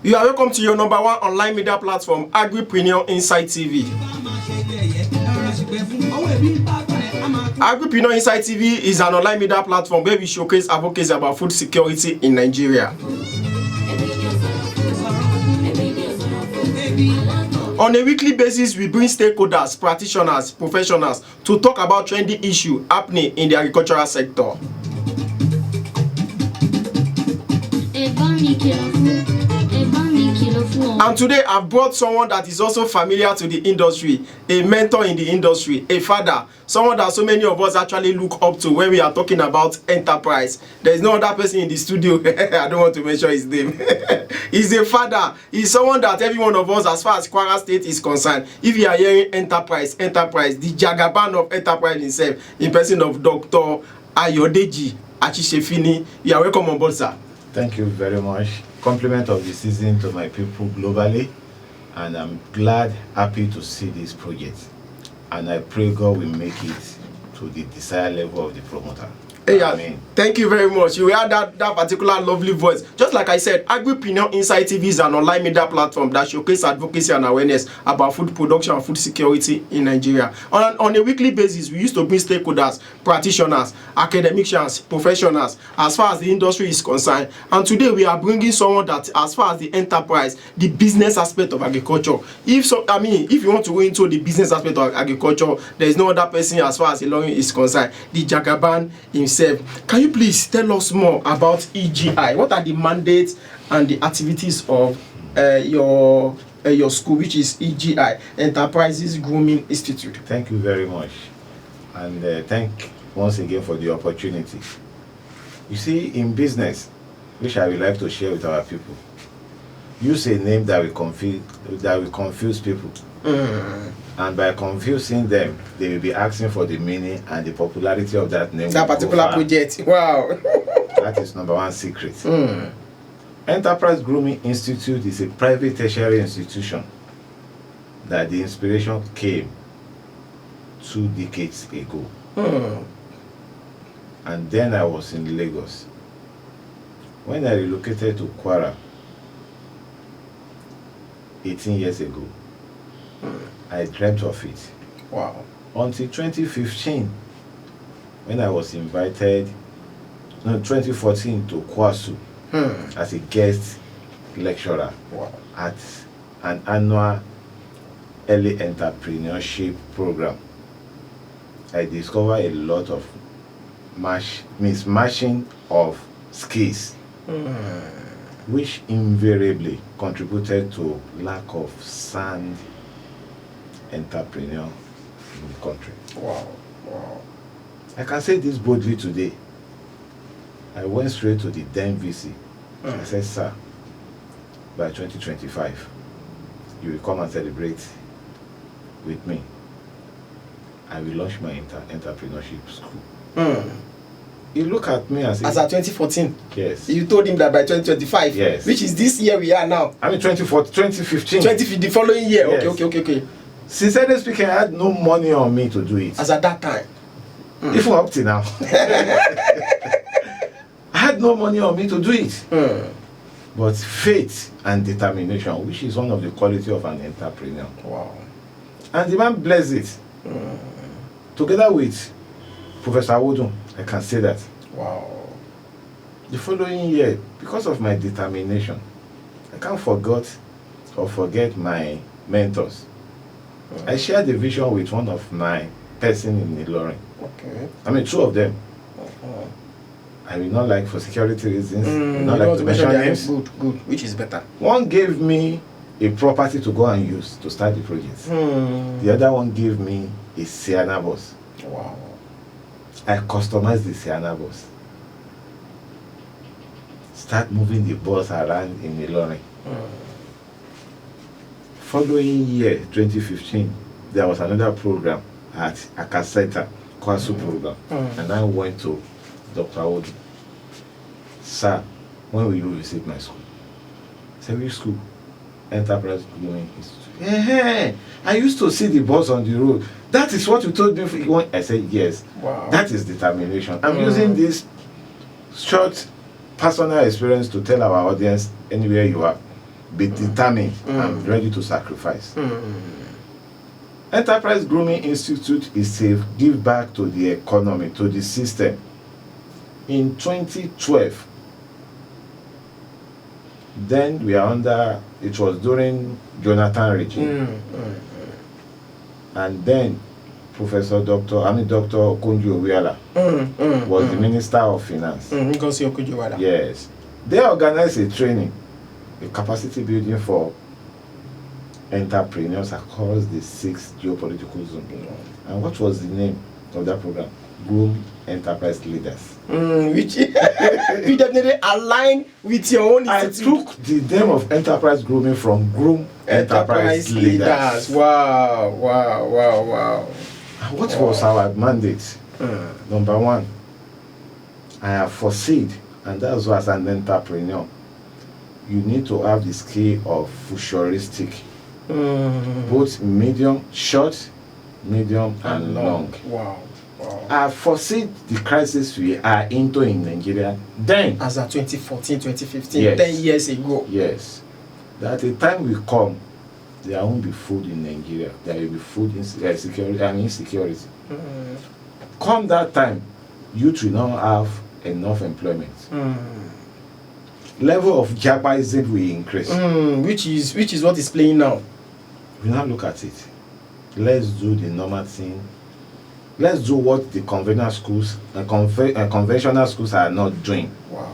You are welcome to your number one online media platform, Agric Inside TV. Agric Inside TV is an online media platform where we showcase advocacy about food security in Nigeria. On a weekly basis, we bring stakeholders, practitioners, professionals to talk about trendy issues happening in the agricultural sector. And today I've brought someone that is also familiar to the industry, a mentor in the industry, a father, someone that so many of us actually look up to when we are talking about enterprise. There is no other person in the studio. I don't want to mention his name. He's a father. He's someone that every one of us, as far as Kwara State is concerned, if you are hearing enterprise, the Jagaban of enterprise himself, in person of Dr. Ayodeji Achishefini. You are welcome on board, sir. Thank you very much. Compliment of the season to my people globally, and I'm happy to see this project, and I pray God will make it to the desired level of the promoter. Hey, Amen. Thank you very much. You heard that particular lovely voice. Just like I said, Agric Inside TV is an online media platform that showcases advocacy and awareness about food production and food security in Nigeria. On a weekly basis, we used to bring stakeholders, practitioners, academicians, professionals, as far as the industry is concerned. And today we are bringing someone that, as far as the enterprise, the business aspect of agriculture. If you want to go into the business aspect of agriculture, there is no other person as far as the law is concerned. The Jagaban himself. Can you please tell us more about EGI? What are the mandates and the activities of your school, which is EGI, Enterprises Grooming Institute? Thank you very much, and thank once again for the opportunity. You see, in business, which I would like to share with our people, use a name that will confuse people. And by confusing them, they will be asking for the meaning and the popularity of that name. That particular project. Wow. That is number one secret. Enterprise Grooming Institute is a private tertiary institution that the inspiration came 2 decades ago. And then I was in Lagos. When I relocated to Kwara 18 years ago, I dreamt of it. Wow. Until 2015, when I was invited, 2014 to Kwasu as a guest lecturer at an annual early entrepreneurship program. I discovered a lot of mismatching of skills, which invariably contributed to lack of sound entrepreneur in the country. Wow. I can say this boldly today. I went straight to the then VC. I said, sir, by 2025, you will come and celebrate with me. I will launch my entrepreneurship school. He looked at me and said, as at 2014? Yes. You told him that by 2025? Yes. Which is this year we are now? I mean 2015. The following year? Yes. Okay. Sincerely speaking, I had no money on me to do it. As at that time? Even up to now. I had no money on me to do it. But faith and determination, which is one of the qualities of an entrepreneur. Wow. And the man blessed it. Together with Professor Awodun, I can say that. Wow. The following year, because of my determination, I can't forget my mentors. I shared the vision with one of my person in Ilorin. Okay. I mean, 2 of them. I will not like, for security reasons, not like to mention names. Good. Which is better? One gave me a property to go and use to start the project. The other one gave me a Sienna bus. Wow. I customized the Sienna bus. Start moving the bus around in Ilorin. Following year, 2015, there was another program at Akaseta, Kwasu program. And I went to Dr. Awodun. Sir, when will you visit my school? I said, which school? Enterprise Grooming Institute. I used to see the bus on the road. That is what you told me. I said, yes. Wow. That is determination. I'm using this short personal experience to tell our audience, anywhere you are, be determined and ready to sacrifice. Enterprise Grooming Institute is a give back to the economy, to the system. In 2012, then we are under, it was during Jonathan regime. And then Dr. Okonjo Iweala was the Minister of Finance. Yes. They organized a training, a capacity building for entrepreneurs across the 6 geopolitical zones. And what was the name of that program? Groom Enterprise Leaders. Which definitely align with your own institute. I took the name of enterprise grooming from Groom Enterprise Leaders. Wow. And what was our mandate? Number one, I have foreseen, and that's why as an entrepreneur, you need to have the skill of futuristic, both short, medium, and long. Wow. I foresee the crisis we are into in Nigeria then. As at 2014, 2015, yes. 10 years ago. Yes. That the time will come, there won't be food in Nigeria. There will be food insecurity and insecurity. Come that time, youth will not have enough employment. Level of jackpotting will increase. Which is what is playing now. We now look at it. Let's do the normal thing. Let's do what the conventional schools and conventional schools are not doing. Wow.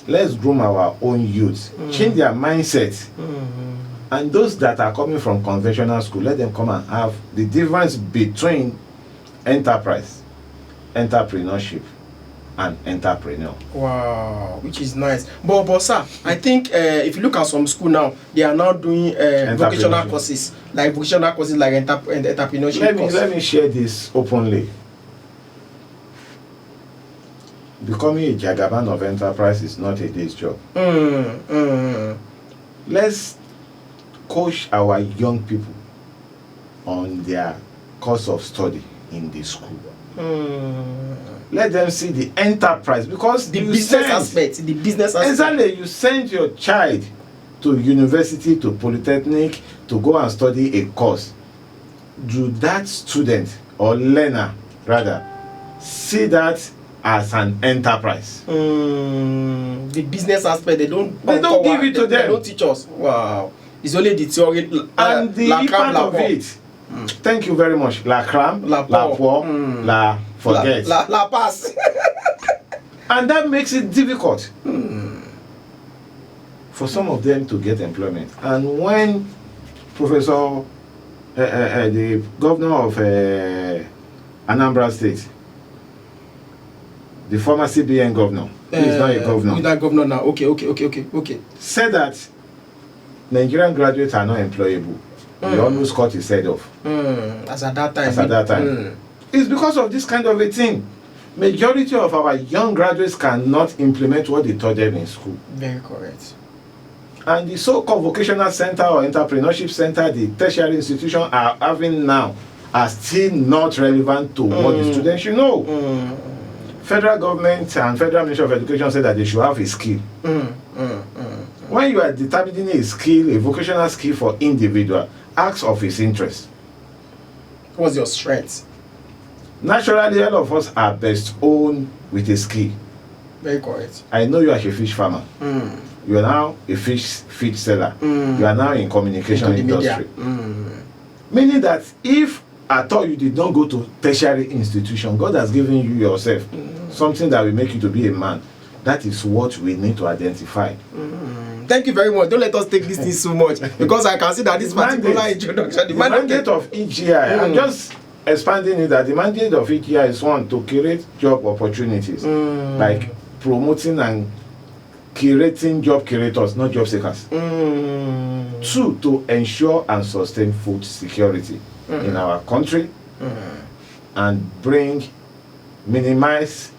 Let's groom our own youth, change their mindset. And those that are coming from conventional school, let them come and have the difference between enterprise, entrepreneurship, and entrepreneur. Wow, which is nice. But sir, I think if you look at some school now, they are now doing vocational courses like entrepreneurship. Let me share this openly. Becoming a jagaban of enterprise is not a day's job. Let's coach our young people on their course of study in the school. Let them see the enterprise, because the business aspect. Exactly, you send your child to university, to polytechnic, to go and study a course. Do that student or learner rather see that as an enterprise? The business aspect, they don't give it to them. They don't teach us. Wow, it's only the theory and the impact of it. Thank you very much. La cram, la pour, la forget, la pass. And that makes it difficult for some of them to get employment. And when Professor, the governor of Anambra State, the former CBN governor, he is now a governor. Who's that governor now? Okay. Said that Nigerian graduates are not employable. He almost cut his head off. As at that time. It's because of this kind of a thing. Majority of our young graduates cannot implement what they taught them in school. Very correct. And the so-called vocational center or entrepreneurship center the tertiary institution are having now are still not relevant to what the students should know. Federal government and Federal Ministry of Education said that they should have a skill. When you are determining a skill, a vocational skill for individual, ask of his interest. What's your strength? Naturally, all of us are best owned with a skill. Very correct. I know you are a fish farmer. You are now a fish seller. You are now in communication industry. Meaning that if at all you did not go to tertiary institution, God has given you yourself something that will make you to be a man. That is what we need to identify. Thank you very much. Don't let us take this thing so much, because I can see that this particular introduction, the mandate of each year, I'm just expanding it, that the mandate of each year is one, to create job opportunities, like promoting and curating job creators, not job seekers. 2, to ensure and sustain food security in our country and minimize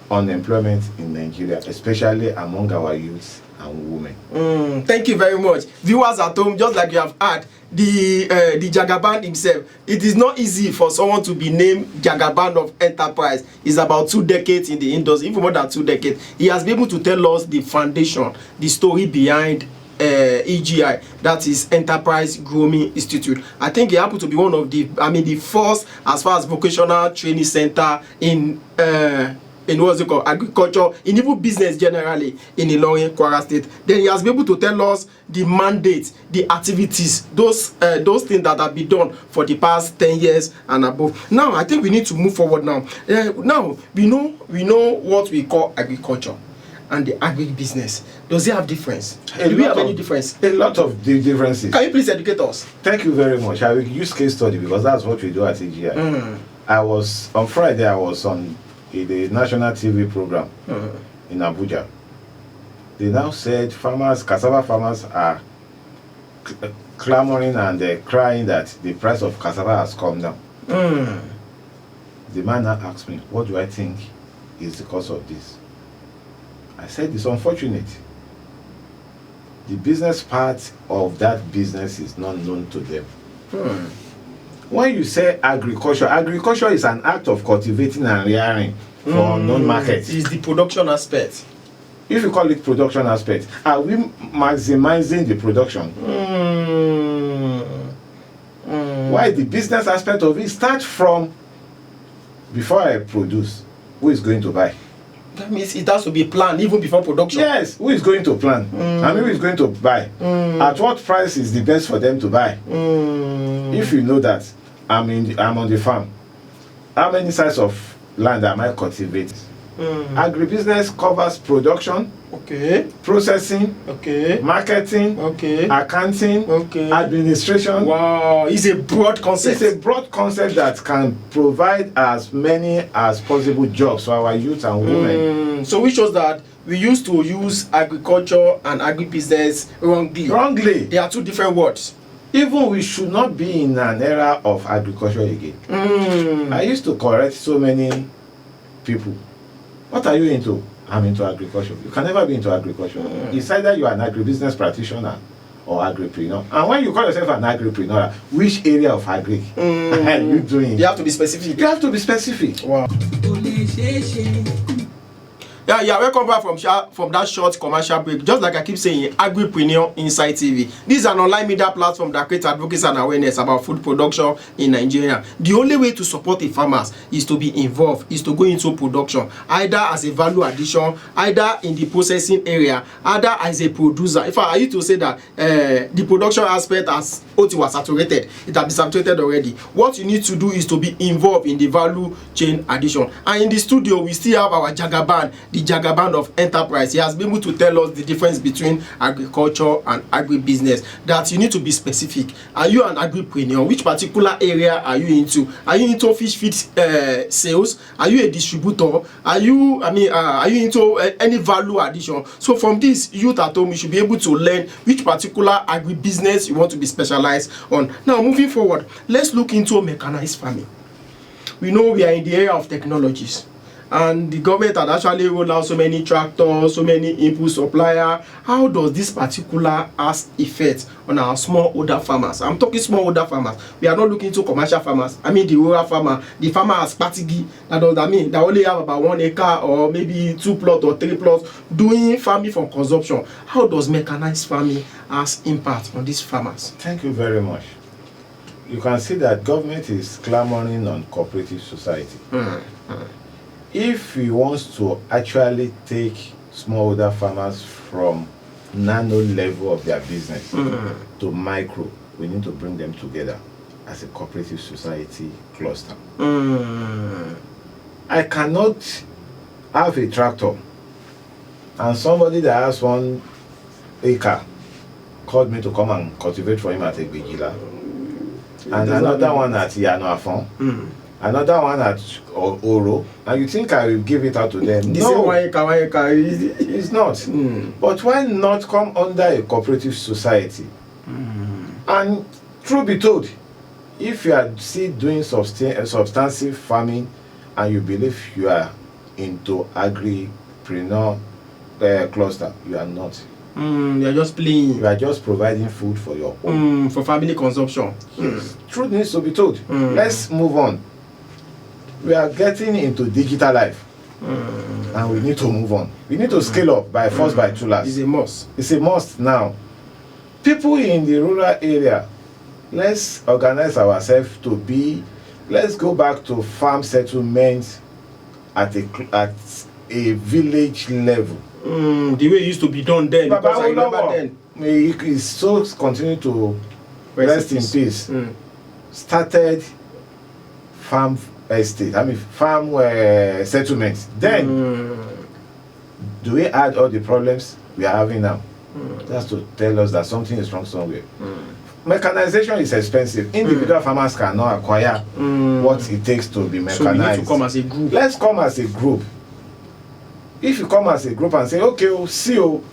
unemployment in Nigeria, especially among our youth and women. Thank you very much. Viewers at home, just like you have heard, the Jagaban himself, it is not easy for someone to be named Jagaban of Enterprise. It's about 2 decades in the industry, even more than 2 decades. He has been able to tell us the foundation, the story behind EGI, that is Enterprise Grooming Institute. I think it happened to be one of the, the first as far as vocational training center in what's it called, agriculture, in even business generally in Ilorin, Kwara State. Then he has been able to tell us the mandate, the activities, those things that have been done for the past 10 years and above. Now I think we need to move forward now. Now we know what we call agriculture and the agri business. Does it have difference? Do we have any difference? A lot of differences. Can you please educate us? Thank you very much. I will use case study because that's what we do at AGI. I was on Friday. I was on the national TV program in Abuja. They now said cassava farmers are clamoring and crying that the price of cassava has come down. The man now asked me, what do I think is the cause of this? I said it's unfortunate. The business part of that business is not known to them. When you say agriculture is an act of cultivating and rearing for unknown markets. It's the production aspect. If you call it production aspect, are we maximizing the production? Why the business aspect of it starts from before I produce, who is going to buy? That means it has to be planned even before production. Yes, who is going to plan? And who is going to buy? At what price is the best for them to buy? If you know that I'm on the farm, how many size of land am I cultivating? Agribusiness covers production, processing, marketing, accounting, administration. Wow, it's a broad concept. It's a broad concept that can provide as many as possible jobs for our youth and women. So which shows that we used to use agriculture and agribusiness wrongly. They are two different words. Even we should not be in an era of agriculture again. I used to correct so many people. What are you into? I'm into agriculture. You can never be into agriculture. It's either you are an agribusiness practitioner or agripreneur. And when you call yourself an agripreneur, which area of agri are you doing? You have to be specific. You have to be specific. Wow. Yeah, welcome back from that short commercial break. Just like I keep saying, Agripreneur Inside TV. This is an online media platform that creates advocacy and awareness about food production in Nigeria. The only way to support the farmers is to be involved, is to go into production, either as a value addition, either in the processing area, either as a producer. In fact, I used to say that the production aspect as OT was saturated. It has been saturated already. What you need to do is to be involved in the value chain addition. And in the studio, we still have our Jagaban, the Jagaban of enterprise. He has been able to tell us the difference between agriculture and agribusiness, that you need to be specific. Are you an agripreneur? Which particular area are you into? Are you into fish feed sales? Are you a distributor? Are you into any value addition? So from this, youth at home, you should be able to learn which particular agribusiness you want to be specialized on. Now moving forward, let's look into mechanized farming. We know we are in the area of technologies, and the government had actually rolled out so many tractors, so many input supplier. How does this particular has effect on our smallholder farmers? I'm talking smallholder farmers. We are not looking into commercial farmers. I mean the rural farmer, the farmer has patigi. That does that mean that only have about 1 acre or maybe 2 plots or 3 plots doing farming for consumption. How does mechanized farming has impact on these farmers? Thank you very much. You can see that government is clamoring on cooperative society. If we want to actually take smallholder farmers from nano level of their business to micro, we need to bring them together as a cooperative society cluster. I cannot have a tractor and somebody that has 1 acre called me to come and cultivate for him at Egbegila, and another one at Yanoafon, another one at Oro, and you think I will give it out to them? No, it's not. But why not come under a cooperative society? And truth be told, if you are still doing substantive farming and you believe you are into agripreneur cluster, you are not. You are just playing. You are just providing food for your own. For family consumption. Yes. Truth needs to be told. Let's move on. We are getting into digital life. And we need to move on. We need to scale up by force by two last. It's a must. It's a must now. people in the rural area, let's organize ourselves to be, let's go back to farm settlements at a village level. The way it used to be done then, because I remember then. May his souls continue to rest in peace. Started farm settlements. Then, do we add all the problems we are having now? That's to tell us that something is wrong somewhere. Mechanization is expensive. Individual farmers cannot acquire what it takes to be mechanized. So we need to come as a group. Let's come as a group. If you come as a group and say, okay, see you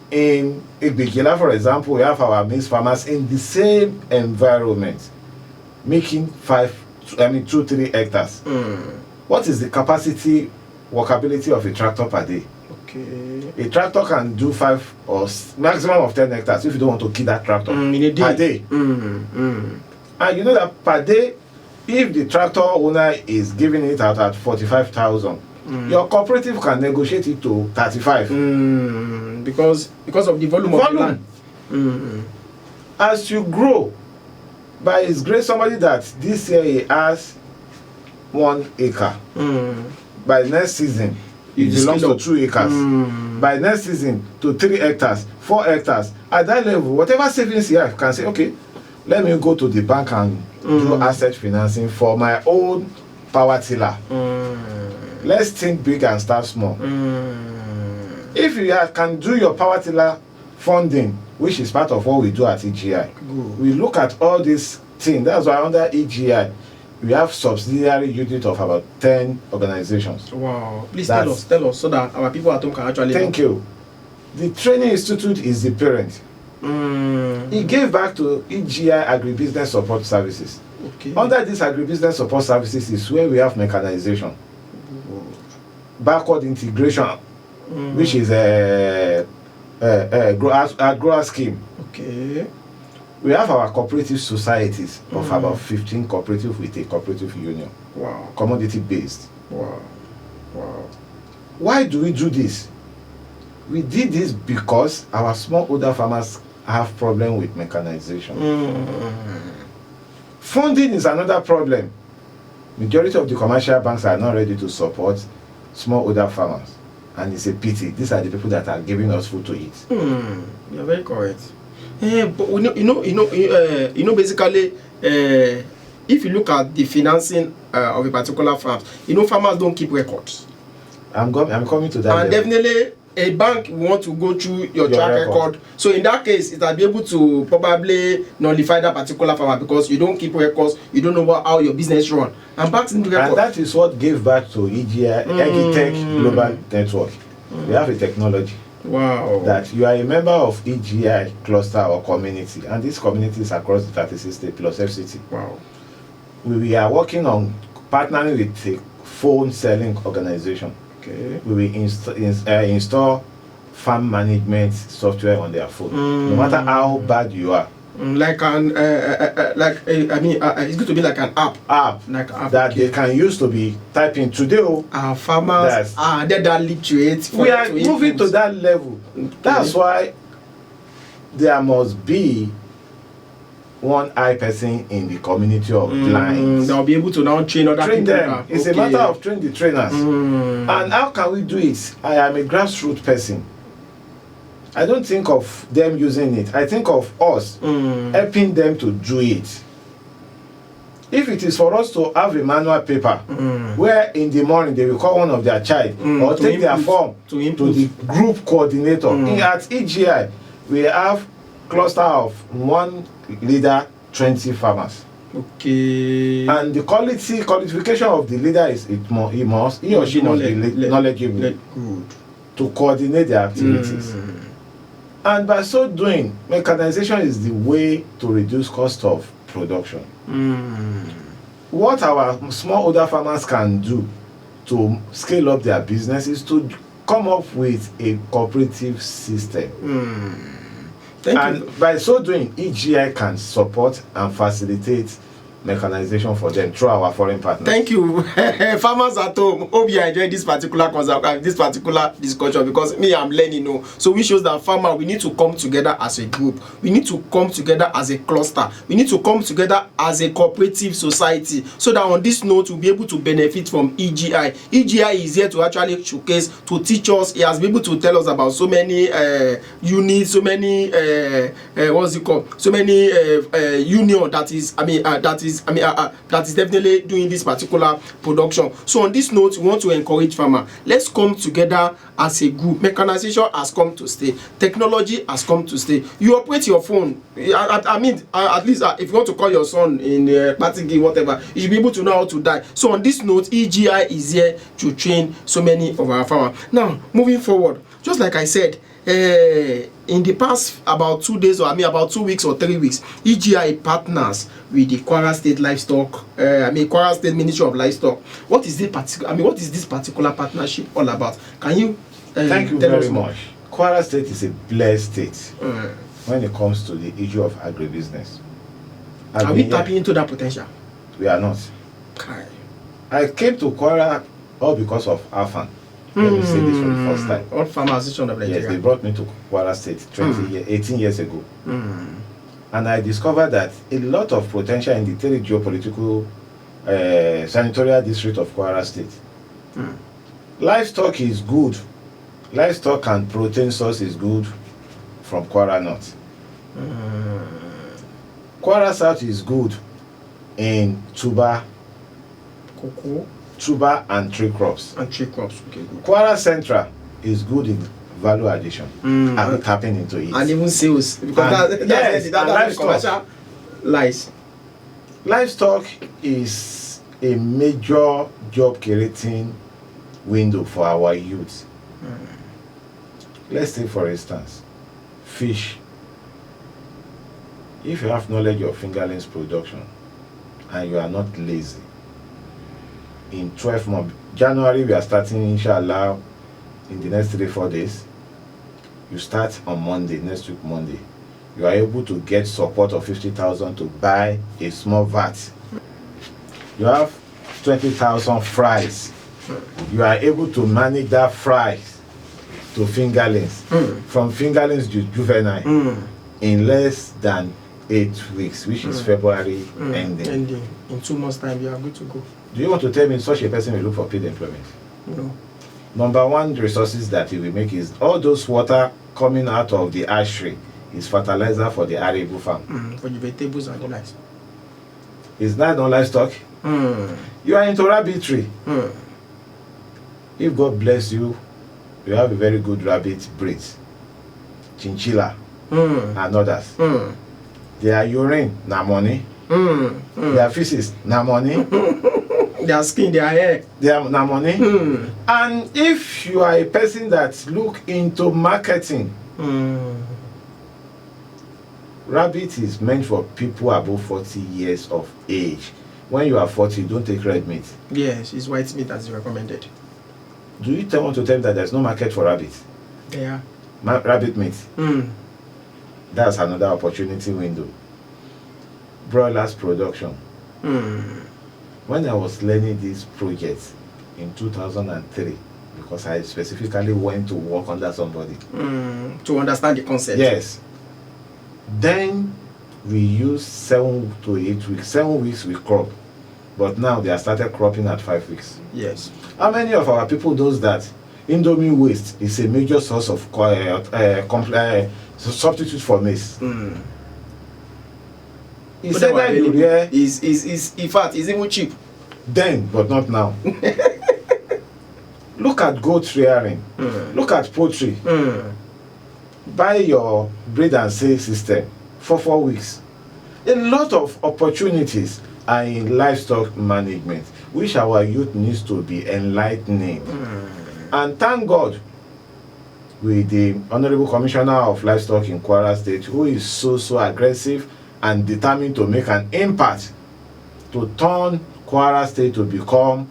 in Agric, for example, we have our maize farmers in the same environment, making 2-3 hectares. What is the capacity, workability of a tractor per day? Okay. A tractor can do 5 or maximum of 10 hectares if you don't want to kill that tractor in a day. Per day. And you know that per day, if the tractor owner is giving it out at 45,000, your cooperative can negotiate it to 35. Because of the volume of the land. As you grow, by His grace, somebody that this year he has 1 acre. By next season, it belongs to 2 acres. By next season, to 3 hectares, 4 hectares. At that level, whatever savings you have, can say, okay, let me go to the bank and do asset financing for my own power tiller. Let's think big and start small. If you can do your power tiller funding, which is part of what we do at EGI, we look at all these things. That's why under EGI, we have subsidiary unit of about 10 organizations. Wow. Please tell us so that our people at home can actually Thank you. The training institute is the parent. It gave back to EGI Agribusiness Support Services. Okay. Under this Agribusiness Support Services is where we have mechanization, backward integration, which is a grower scheme. Okay. We have our cooperative societies of about 15 cooperatives with a cooperative union. Wow. Commodity based. Wow. Wow. Why do we do this? We did this because our smallholder farmers have problem with mechanization. Funding is another problem. Majority of the commercial banks are not ready to support smallholder farmers, and it's a pity. These are the people that are giving us food to eat. You're very correct. But basically, if you look at the financing of a particular farm, farmers don't keep records. I'm coming to that. And definitely, a bank want to go through your track record. So in that case, it will be able to probably nullify that particular farmer because you don't keep records, you don't know how your business run. And banks need records. And that is what gave back to EGI, Agritech Global Network. We have a technology. Wow. That you are a member of EGI cluster or community, and these communities across the 36 states plus FCT. Wow. We are working on partnering with a phone selling organization. Okay. We will install farm management software on their phone, no matter how bad you are. It's good to be like an app. Like an app that they can use to be typing today. Our farmers are that literate. We are moving to that level. Okay. That's why there must be one eye person in the community of blind. They'll be able to now train other people. Them. It's a matter of training the trainers. And how can we do it? I am a grassroots person. I don't think of them using it. I think of us helping them to do it. If it is for us to have a manual paper where in the morning they will call one of their child or take their form to the group coordinator. At EGI, we have cluster of 1 leader, 20 farmers. Okay. And the qualification of the leader is he or she must be knowledgeable to coordinate their activities. And by so doing, mechanization is the way to reduce cost of production. What our smallholder farmers can do to scale up their business is to come up with a cooperative system. And by so doing, EGI can support and facilitate mechanization for them through our foreign partners. Thank you. Farmers at home, hope you are enjoying this particular discussion, because me, I'm learning. So which shows that farmer, we need to come together as a group. We need to come together as a cluster. We need to come together as a cooperative society, so that on this note, we'll be able to benefit from EGI. EGI is here to actually showcase, to teach us. He has been able to tell us about so many units, so many what's it called? So many union that is definitely doing this particular production. So on this note, we want to encourage farmer. Let's come together as a group. Mechanization has come to stay. Technology has come to stay. You operate your phone. At least if you want to call your son in party game, whatever, you should be able to know how to die. So on this note, EGI is here to train so many of our farmers. Now, moving forward, just like I said, in the past about 2 days, or about 2 weeks or 3 weeks, EGI partners with the Kwara State Livestock, Kwara State Ministry of Livestock. What is this particular partnership all about? Can you thank you very much. Kwara State is a blessed state when it comes to the issue of agribusiness. Are we tapping into that potential? We are not. Okay. I came to Kwara all because of AFAN. Let me say this for the first time. All Farmer Association of Nigeria. Yes, they brought me to Kwara State 18 years ago. And I discovered that a lot of potential in the geopolitical senatorial district of Kwara State. Livestock is good. Livestock and protein source is good from Kwara North. Kwara South is good in tuber, cocoa, tuber and tree crops. Okay, good. Kwara Central is good in value addition. And tapping into it. And even sales. Because that's commercial lies. Livestock is a major job creating window for our youth. Let's take for instance, fish. If you have knowledge of fingerlings production and you are not lazy, in 12 months, January we are starting inshallah in the next 3-4 days. You start on Monday, next week Monday. You are able to get support of 50,000 to buy a small vat. You have 20,000 fries. You are able to manage that fries to fingerlings, from fingerlings to juvenile in less than 8 weeks, which is February ending. In 2 months' time, you are good to go. Do you want to tell me such a person will look for paid employment? No. Number one resources that he will make is all those water coming out of the ashery is fertilizer for the arable farm. For the vegetables and the likes. Is that not livestock? You are into rabbitry. If God bless you, you have a very good rabbit breed, chinchilla and others. Their urine, na money. Their feces, na money. Their skin, their hair, they are na money. And if you are a person that look into marketing, rabbit is meant for people above 40 years of age. When you are 40, don't take red meat. Yes, it's white meat as recommended. Do you want to tell me that there's no market for rabbit? Yeah. Rabbit meat. That's another opportunity window. Broilers production. When I was learning this project in 2003, because I specifically went to work under somebody. To understand the concept. Yes. Then we used 7 to 8 weeks. 7 weeks we crop. But now they have started cropping at 5 weeks. Yes. How many of our people knows that indomie waste is a major source of substitute for maize? He said that urea is in fact is even cheap. Then, but not now. Look at goat rearing. Look at poultry. Buy your breed and sale system for 4 weeks. A lot of opportunities are in livestock management, which our youth needs to be enlightening. And thank God with the Honorable Commissioner of Livestock in Kwara State, who is so aggressive and determined to make an impact to turn Kwara State to become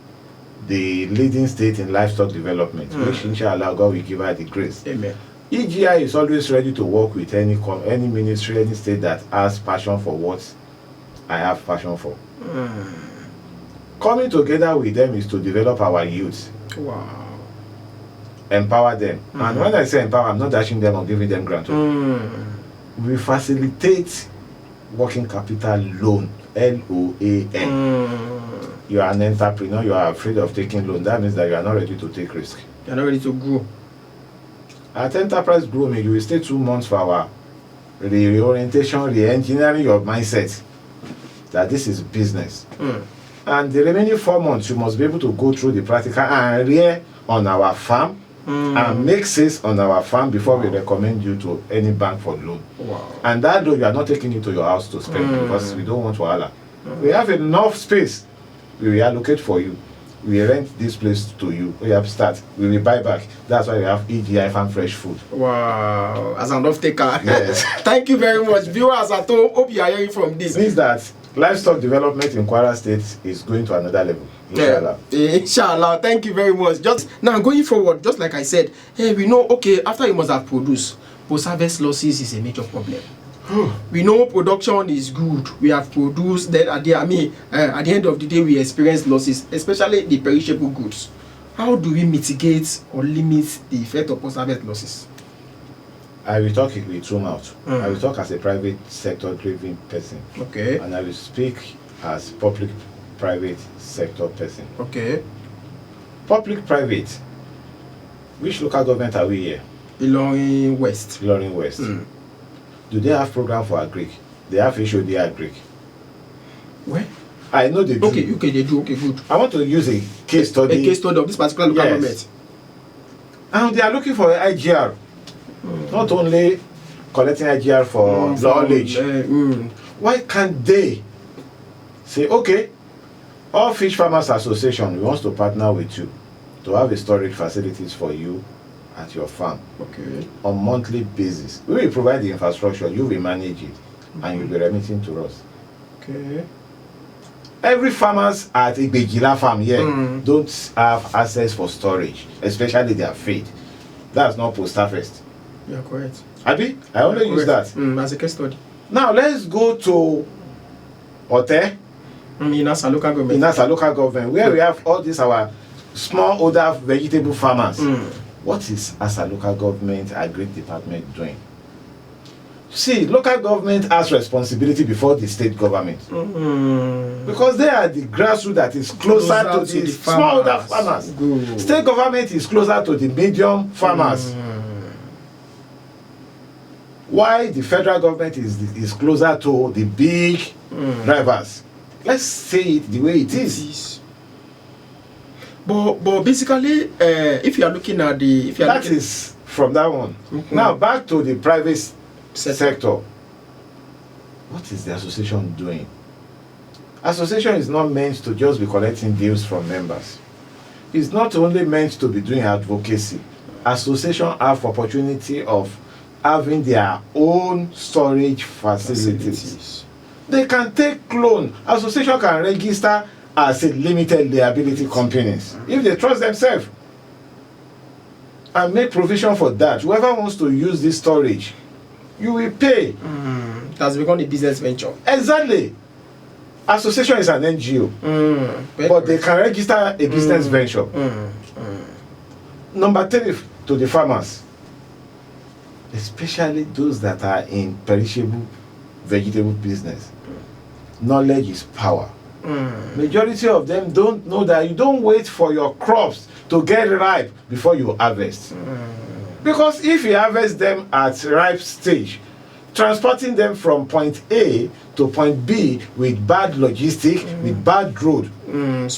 the leading state in livestock development, which inshallah God will give her the grace. Amen. EGI is always ready to work with any ministry, any state that has passion for what I have passion for. Coming together with them is to develop our youth. Wow. Empower them. And when I say empower, I'm not dashing them or giving them grant. We facilitate working capital loan, LOAN. You are an entrepreneur, you are afraid of taking loan. That means that you are not ready to take risk. You're not ready to grow. At enterprise grooming, you will stay 2 months for our reorientation, re-engineering your mindset that this is business. And the remaining 4 months, you must be able to go through the practical and rear on our farm and make sales on our farm before we recommend you to any bank for loan. And that loan, you are not taking it to your house to spend because we don't want wahala. We have enough space. We will allocate for you. We rent this place to you. We have start. We will buy back. That's why we have EGI Farm Fresh Food. Wow, as an off-taker. Yes. Thank you very much. Viewers at home, hope you are hearing from this. Means that livestock development in Kwara State is going to another level. Inshallah. Inshallah. Thank you very much. Just now going forward, just like I said, hey, we know, okay, after you must have produced, post-harvest losses is a major problem. We know production is good. We have produced. Then at the end of the day, we experience losses, especially the perishable goods. How do we mitigate or limit the effect of post-harvest losses? I will talk it with through mouth. I will talk as a private sector driven person. Okay. And I will speak as public-private sector person. Okay. Public-private. Which local government are we here? Ilorin West. Ilorin West. Do they have program for Agric? They have HOD Agric. Where? I know they do. Okay, they do. Okay, good. I want to use a case study. A case study of this particular local government. And they are looking for an IGR. Not only collecting IGR for knowledge. Why can't they say, okay, all Fish Farmers Association, we want to partner with you to have a storage facilities for you at your farm. Okay. On monthly basis. We will provide the infrastructure, you will manage it, and you'll be remitting to us. Okay. Every farmers at Igbejila farm here don't have access for storage, especially their feed. That's not post-harvest. Yeah, correct. Abi? I only use that. As a case study. Now let's go to Ote. In Asa local government. In Asa local government, where we have all these our small older vegetable farmers. What is Asa local government Agric department doing? See, local government has responsibility before the state government. Because they are the grassroots that is closer to the smallholder farmers. Good. State government is closer to the medium farmers. Why the federal government is closer to the big drivers? Let's say it the way it is. But basically, if you are looking at the... That is from that one. Now, back to the private sector. What is the association doing? Association is not meant to just be collecting deals from members. It's not only meant to be doing advocacy. Association have opportunity of having their own storage facilities. They can take loan. Association can register as a limited liability companies if they trust themselves and make provision for that. Whoever wants to use this storage, you will pay. That's become a business venture. Exactly. Association is an NGO, but they can register a business venture. Number 3, to the farmers, especially those that are in perishable vegetable business. Knowledge is power. Majority of them don't know that you don't wait for your crops to get ripe before you harvest. Because if you harvest them at ripe stage, transporting them from point A to point B with bad logistic, with bad road,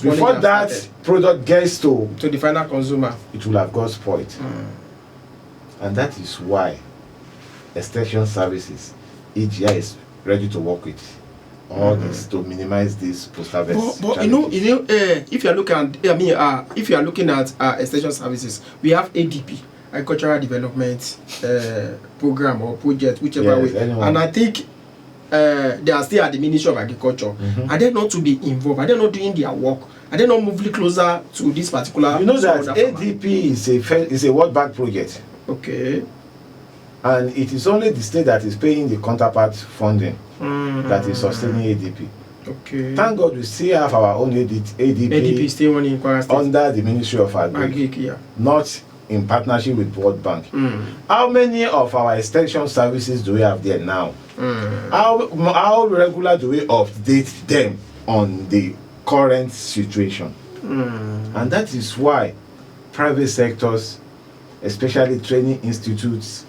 before that product gets to the final consumer, it will have got spoiled. And that is why extension services, EGI is ready to work with all this to minimize this post-harvest. But if you are looking at, if you are looking at extension services, we have ADP, Agricultural Development Program or project, whichever way. Anyone. And I think they are still at the Ministry of Agriculture. Are they not to be involved? Are they not doing their work? Are they not moving closer to this particular? You know that ADP is a World Bank project. Okay. And it is only the state that is paying the counterpart funding that is sustaining ADP. Okay. Thank God we still have our own ADP still running in Kwara State. under the Ministry of Agric, Agric, yeah. not in partnership with World Bank. Mm. How many of our extension services do we have there now? Mm. How regular do we update them on the current situation? Mm. And that is why private sectors, especially training institutes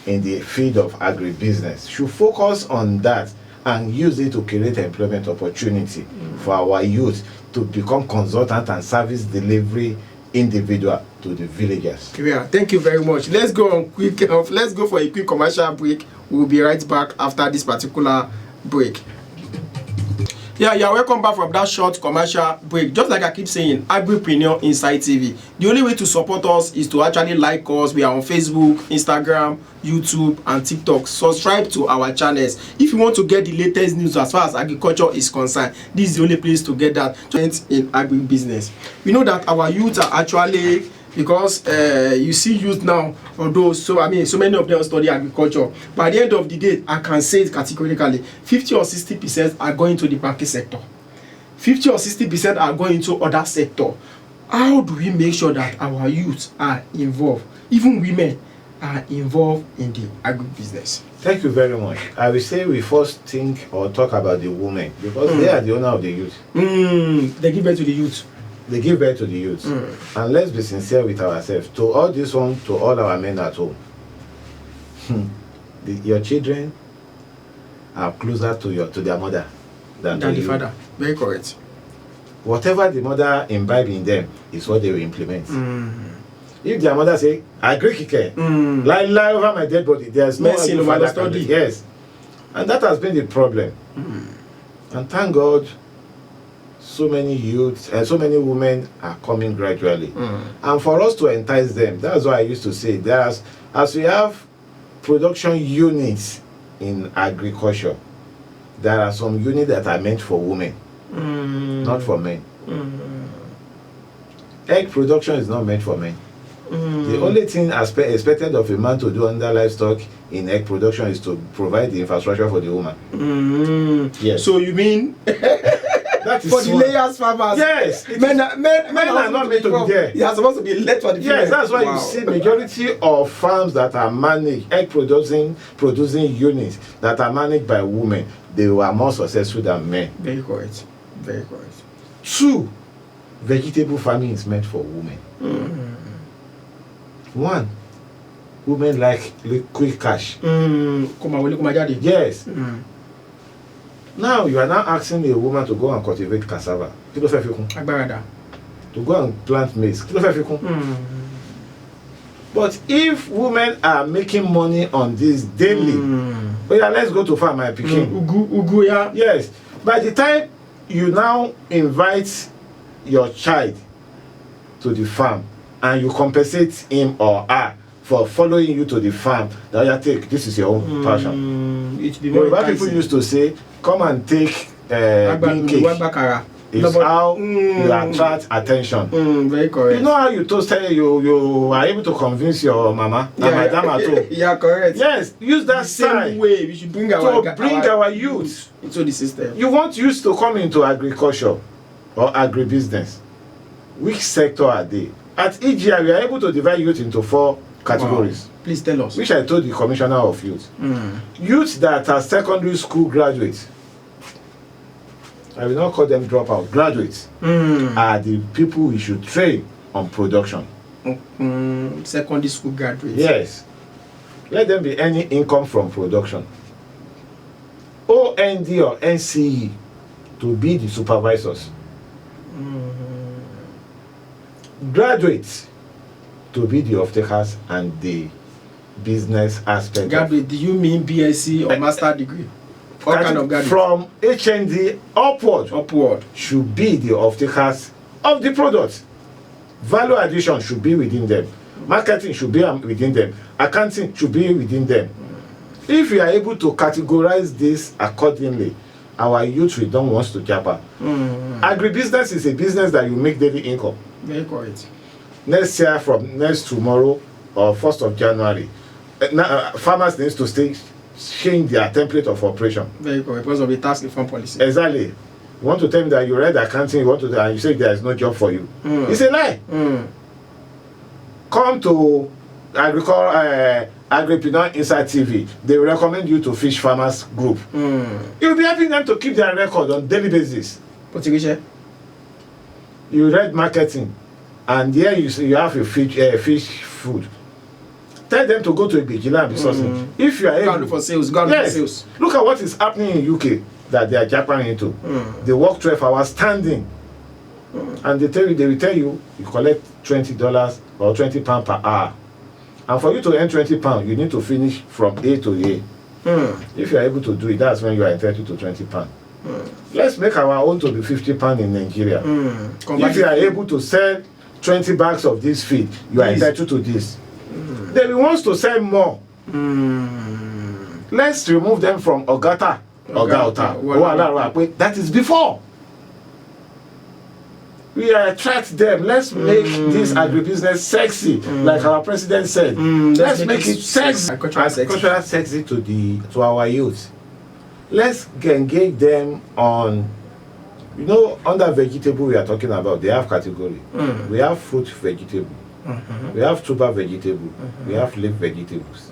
in the field of agribusiness, should focus on that and use it to create employment opportunity for our youth to become consultant and service delivery individual to the villagers. Yeah, thank you very much. Let's go on quick. Let's go for a quick commercial break. We'll be right back after this particular break. Yeah, welcome back from that short commercial break. Just like I keep saying, Agripreneur Inside TV. The only way to support us is to actually like us. We are on Facebook, Instagram, YouTube, and TikTok. Subscribe to our channels. If you want to get the latest news as far as agriculture is concerned, this is the only place to get that in agribusiness. We know that our youth are actually, because you see youth now, although so many of them study agriculture, but at the end of the day, I can say it categorically, 50 or 60% are going to the banking sector, 50 or 60% are going into other sector. How do we make sure that our youth are involved, even women are involved in the agribusiness? Thank you very much. I will say we first think or talk about the women, because they are the owner of the youth. They give birth to the youth. They give birth to the youth. And let's be sincere with ourselves. To all this one, to all our men at home, your children are closer to their mother than the you. father. Very correct. Whatever the mother imbibe in them is what they will implement. If their mother say, Agric, lie over my dead body, there's no medicine over the study. Yes. And that has been the problem. And thank God, so many youths and so many women are coming gradually. And for us to entice them, that's why I used to say, as we have production units in agriculture, there are some units that are meant for women, not for men. Egg production is not meant for men. The only thing expected of a man to do under livestock in egg production is to provide the infrastructure for the woman. Yes. So you mean that is for the layers farmers? Yes. Men are not meant to be there. They are supposed to be left for the female. Yes, that's why you see majority of farms that are managed, egg producing units that are managed by women, they were more successful than men. Very correct. Very correct. 2, vegetable farming is meant for women. 1, women like quick cash. Yes. Now you are now asking a woman to go and cultivate cassava. To go and plant maize. But if women are making money on this daily, let's go to farm, my picking. Ugu, yeah. Yes. By the time you now invite your child to the farm and you compensate him or her for following you to the farm, that you take, this is your own passion. What people used to say, come and take bean cake. It's how you attract attention. Very correct. You know how you toasted, you are able to convince your mama and madam at home. Yeah, correct. Yes, use that same way we should bring our youth into the system. You want youth to come into agriculture or agribusiness. Which sector are they? At EGI, we are able to divide youth into 4 categories. Wow. Please tell us. Which I told the commissioner of youth. Youth that are secondary school graduates, I will not call them dropout, graduates, are the people we should train on production. Secondary school graduates. Yes. Let them be any income from production. OND or NCE to be the supervisors. Graduates to be the off-takers and the business aspect. Graduate, do you mean BSc or master degree? What kind of graduate? From HND upward should be the off-takers of the product. Value addition should be within them. Marketing should be within them. Accounting should be within them. If we are able to categorize this accordingly, our youth we don't want to japa. Agribusiness is a business that you make daily income. Very correct. Next year, from next tomorrow or 1st of January, farmers need to change their template of operation. Very correct, because of the tax reform policy. Exactly. You want to tell me that you read accounting, you want to, and you say there is no job for you. It's a lie. Come to Agric Inside TV. They will recommend you to Fish Farmers Group. You'll be helping them to keep their record on daily basis. You read marketing, and here you have a fish food. Tell them to go to Ibijila and be sourcing. If you are able, go for sales, go for sales. Look at what is happening in UK that they are japping into. They work 12 hours standing, and they will tell you collect $20 or £20 per hour. And for you to earn £20, you need to finish from A to A. If you are able to do it, that's when you are entitled to £20. Let's make our own to be £50 in Nigeria. If you are able to sell 20 bags of this feed, you are entitled to this. Then we want to sell more. Let's remove them from Ogata. That is before. We attract them. Let's make this agribusiness sexy, like our president said. Let's make it sexy, agricultural sexy to our youth. Let's engage them on, under vegetable we are talking about. They have category. We have fruit vegetable. We have tuber vegetable. We have leaf vegetables.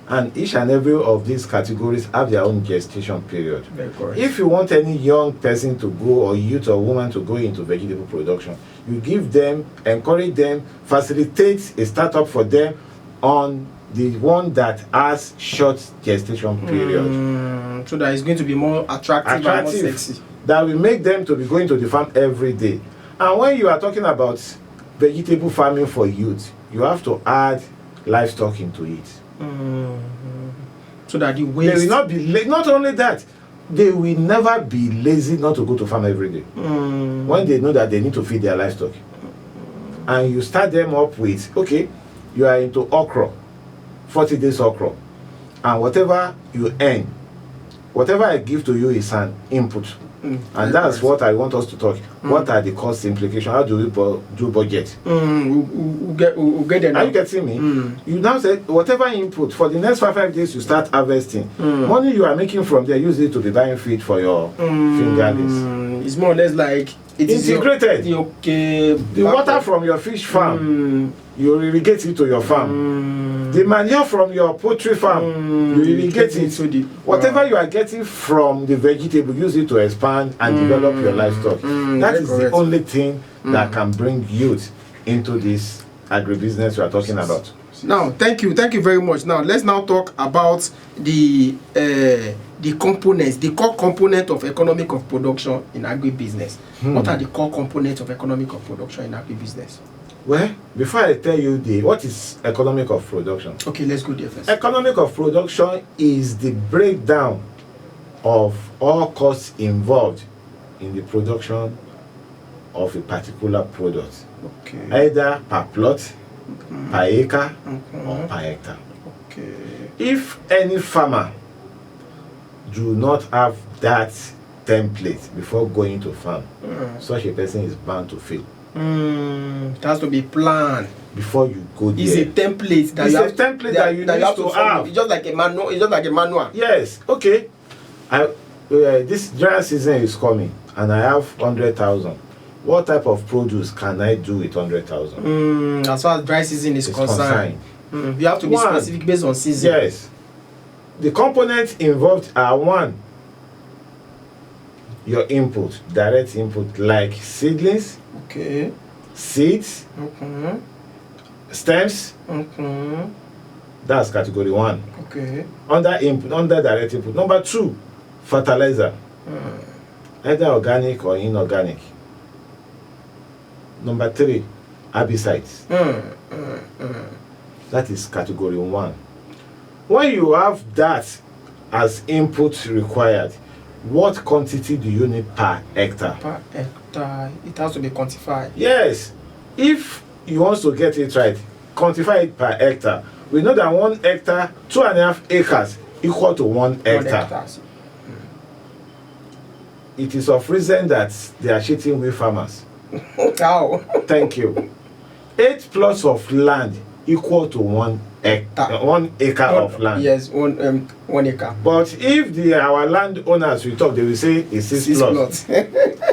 And each and every of these categories have their own gestation period. If you want any young person to go, or youth or woman to go into vegetable production, you give them, encourage them, facilitate a startup for them on the one that has short gestation period. So that it's going to be more attractive and more sexy. That will make them to be going to the farm every day. And when you are talking about vegetable farming for youth, you have to add livestock into it. So that the waste... They will not be not only that, they will never be lazy not to go to farm every day. When they know that they need to feed their livestock. And you start them up with, okay, you are into okra, 40 days okra, and whatever you earn, whatever I give to you is an input. And that's what I want us to talk. What are the cost implications? How do we do budget? We'll get there now. Are you getting me? You now say whatever input for the next 5 days you start harvesting. Money you are making from there, use it to be buying feed for your fingerlings. It's more or less like it integrated. The water from your fish farm, you irrigate it to your farm. The manure from your poultry farm, you irrigate it. So whatever you are getting from the vegetable, use it to expand and develop your livestock. That is the only thing that can bring youth into this agribusiness we are talking about. Now, thank you very much. Now, let's now talk about the components, the core component of economic of production in agribusiness. What are the core components of economic of production in agribusiness? Well, before I tell you what is economic of production. Okay, let's go there first. Economic of production is the breakdown of all costs involved in the production of a particular product. Okay. Either per plot, per acre, or per hectare. Okay. If any farmer do not have that template before going to farm, such a person is bound to fail. It has to be planned before you go there. It's a template that you have to have. It's just like a manual. It's just like a manual. Yes. Okay. This dry season is coming, and I have 100,000. What type of produce can I do with 100,000? As far as dry season is concerned, you have to be specific based on season. Yes. The components involved are one, your input, direct input, like seedlings, seeds, stems. That's category 1. Under direct input. Number 2, fertilizer, either organic or inorganic. Number 3, herbicides. That is category 1. When you have that as input required, what quantity do you need per hectare? Per hectare, it has to be quantified. Yes. If you want to get it right, quantify it per hectare. We know that 1 hectare, 2.5 acres equal to 1 hectare. It is of reason that they are cheating with farmers. How? Thank you. 8 plots of land equal to 1 1 acre of land. Yes, 1 acre. But if our landowners will talk, they will say it's 6 plots.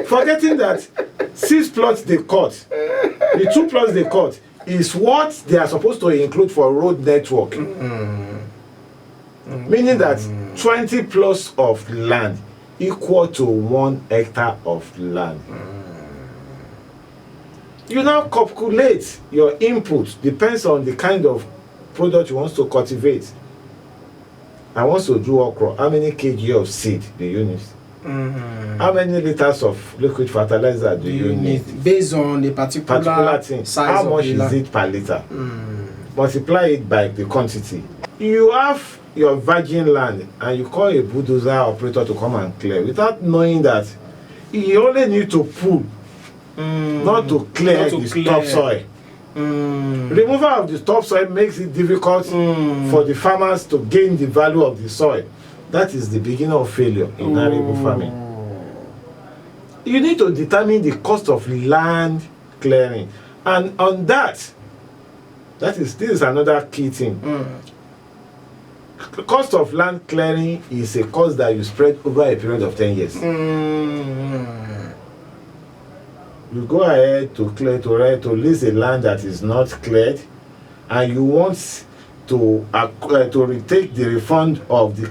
Forgetting that 6 plots they cut, the 2 plots they cut is what they are supposed to include for road network. Meaning that 20 plots of land equal to 1 hectare of land. You now calculate your input, depends on the kind of product you want to cultivate. I want to do okra. How many kg of seed do you need? How many liters of liquid fertilizer do you need? Based on the particular thing. size How of much the is land. it per liter? Multiply it by the quantity. You have your virgin land and you call a bulldozer operator to come and clear without knowing that you only need to pull, not to clear the topsoil. Removal of the topsoil makes it difficult for the farmers to gain the value of the soil. That is the beginning of failure in arable farming. You need to determine the cost of land clearing, and on that, this is another key thing. The cost of land clearing is a cost that you spread over a period of 10 years. You go ahead to lease a land that is not cleared, and you want to retake the refund of the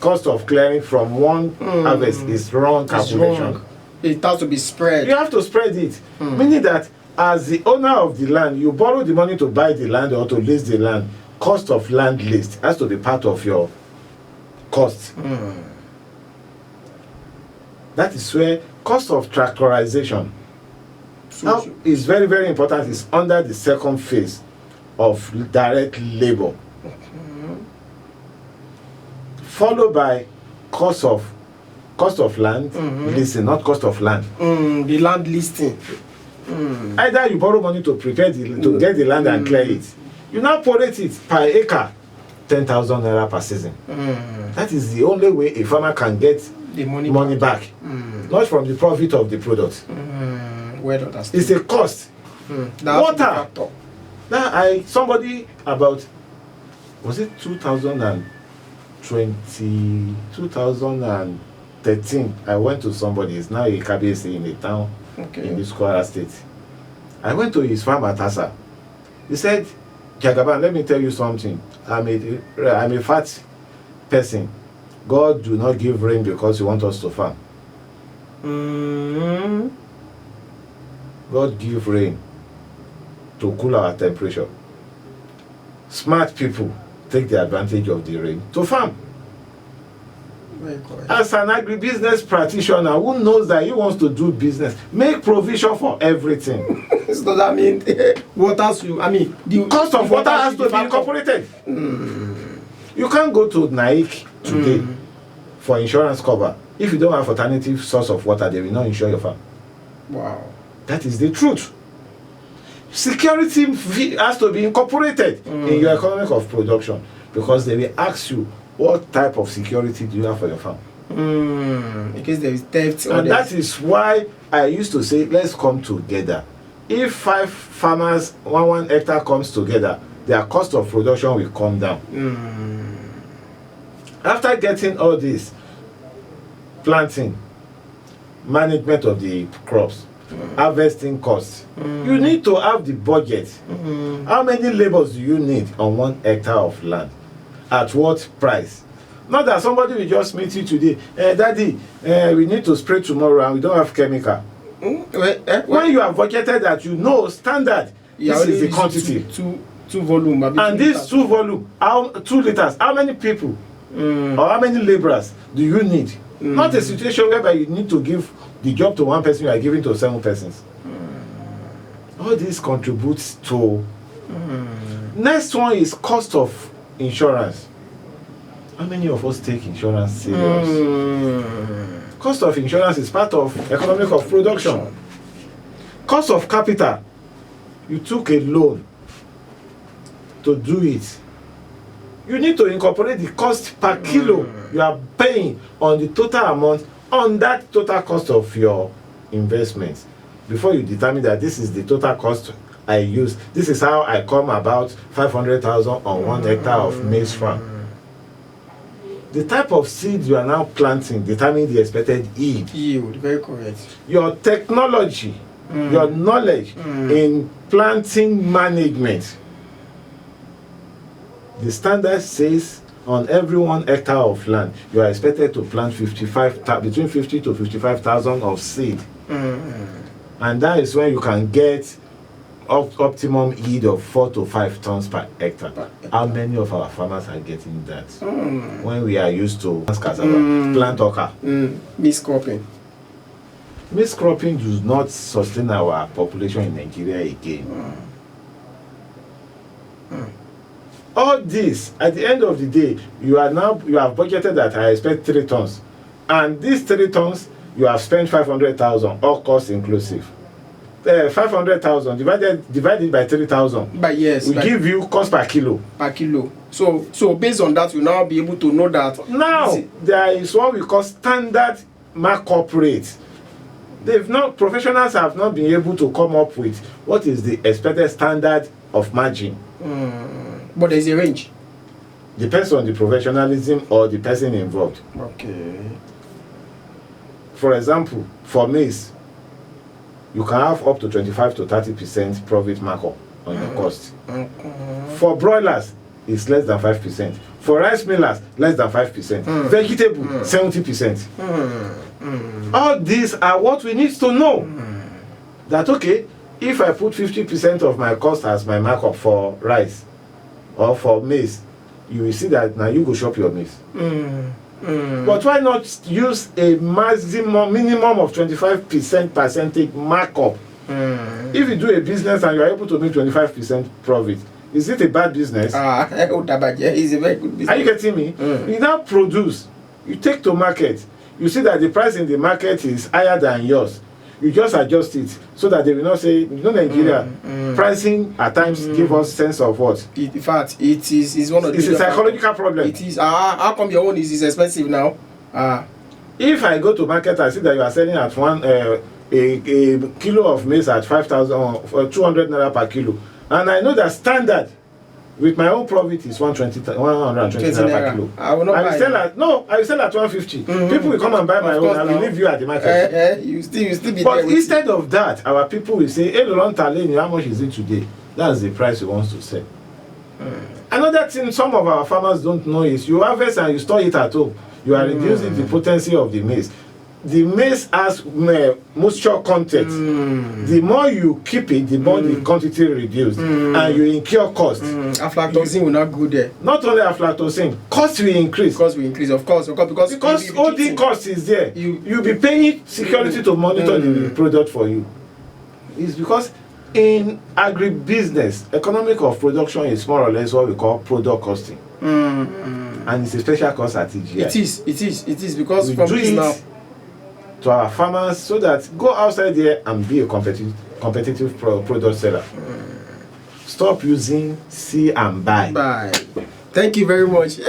cost of clearing from one harvest is wrong calculation. It has to be spread. You have to spread it, meaning that as the owner of the land, you borrow the money to buy the land or to lease the land. Cost of land leased has to be part of your cost. That is where cost of tractorization now is very, very important. It's under the second phase of direct labor, followed by cost of land leasing, not cost of land. The land listing. Either you borrow money to prepare to get the land and clear it. You now prorate it per acre, 10,000 naira per season. That is the only way a farmer can get The money back, not from the profit of the product. It's a cost. Water. Now somebody about, was it 2013, I went to somebody, it's now a KBC in a town in this Kwara state. I went to his farm at Asa. He said, Jagaban, let me tell you something. I'm a fat person. God do not give rain because He wants us to farm. God give rain to cool our temperature. Smart people take the advantage of the rain to farm. As an agribusiness practitioner who knows that he wants to do business, make provision for everything. So that means the cost of water has to be incorporated. You can't go to Nike today for insurance cover. If you don't have alternative source of water, they will not insure your farm. Wow. That is the truth. Security has to be incorporated in your economic of production, because they will ask you, what type of security do you have for your farm? Because there is theft. And that is why I used to say, let's come together. If 5 farmers, 1 hectare comes together, their cost of production will come down. After getting all this, planting, management of the crops, harvesting costs, you need to have the budget. How many laborers do you need on 1 hectare of land? At what price? Not that somebody will just meet you today, Daddy, we need to spray tomorrow and we don't have chemical. When you have budgeted that, you know standard, this is the quantity. Two volume. And this 2 volume, 2 liters, how many people or how many laborers do you need? Not a situation whereby you need to give the job to 1 person, you are giving to 7 persons. All this contributes to. Next one is cost of insurance. How many of us take insurance serious? Cost of insurance is part of economic of production. Cost of capital. You took a loan to do it. You need to incorporate the cost per kilo you are paying on the total amount on that total cost of your investment before you determine that this is the total cost I use. This is how I come about 500,000 on 1 hectare of maize farm. The type of seed you are now planting determine the expected yield. Yield, very correct. Your technology, your knowledge in planting management. The standard says on every 1 hectare of land, you are expected to plant between 50 to 55,000 of seed. And that is when you can get optimum yield of 4 to 5 tons per hectare. How many of our farmers are getting that? When we are used to plant okra. Miscropping. Miscropping does not sustain our population in Nigeria again. All this, at the end of the day, you have budgeted that I expect 3 tons. And these 3 tons, you have spent 500,000, all costs inclusive. 500,000 divided by 3,000. But yes, we give you cost per kilo. Per kilo. So based on that, you now be able to know that. Now there is what we call standard markup rate. Professionals have not been able to come up with what is the expected standard of margin. But there is a range. Depends on the professionalism or the person involved. Okay. For example, for maize, you can have up to 25 to 30% profit markup on your cost. For broilers, it's less than 5%. For rice millers, less than 5%. Vegetable, 70%. All these are what we need to know. That okay, if I put 50% of my cost as my markup for rice or for maize, you will see that now you go shop your maize. But why not use a minimum of 25% percentage markup? If you do a business and you are able to make 25% profit, is it a bad business? It's a very good business. Are you getting me? You now produce, you take to market, you see that the price in the market is higher than yours. You just adjust it so that they will not say, Nigeria, pricing at times give us sense of what? In fact, it's one of the... It's a psychological problem. It is. How come your own is expensive now? If I go to market, I see that you are selling at a kilo of maize at 5,000 or 200 naira per kilo. And I know that standard with my own profit is 120 naira per kilo. I will sell at 150. People will come and buy my own and will leave you at the market. You still be but there instead of that, our people will say, hey, how much is it today? That's the price we want to sell. Another thing some of our farmers don't know is you harvest and you store it at home. You are reducing the potency of the maize. The maize has moisture content. The more you keep it, the more the quantity reduced, and you incur cost. Aflatoxin will not go there. Not only aflatoxin, cost will increase. Cost will increase, of course, because all the cost is there. You'll be paying security to monitor the product for you. It's because in agribusiness, economic of production is more or less what we call product costing, and it's a special cost at EGI. It is because we from do this it now to our farmers so that go outside there and be a competitive product seller. Stop using see and buy. Thank you very much.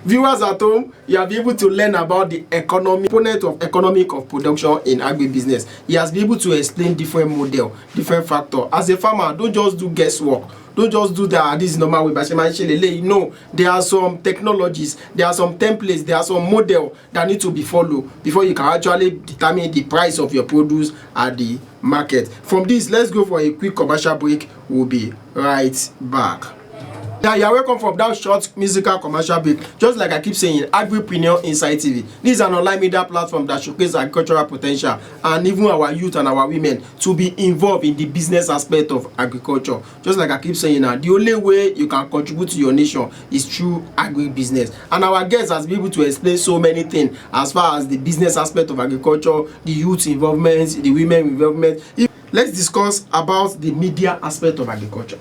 Viewers at home, you have been able to learn about the component of economic of production in agribusiness. He has been able to explain different model, different factor. As a farmer, don't just do guesswork. Don't just do that this is normal way. No, there are some technologies, there are some templates, there are some model that need to be followed before you can actually determine the price of your produce at the market. From this, let's go for a quick commercial break. We'll be right back. Now, you are welcome from that short musical commercial break. Just like I keep saying, Agripreneur Inside TV. This is an online media platform that showcases agricultural potential and even our youth and our women to be involved in the business aspect of agriculture. Just like I keep saying now, the only way you can contribute to your nation is through agribusiness. And our guest has been able to explain so many things as far as the business aspect of agriculture, the youth involvement, the women involvement. Let's discuss about the media aspect of agriculture.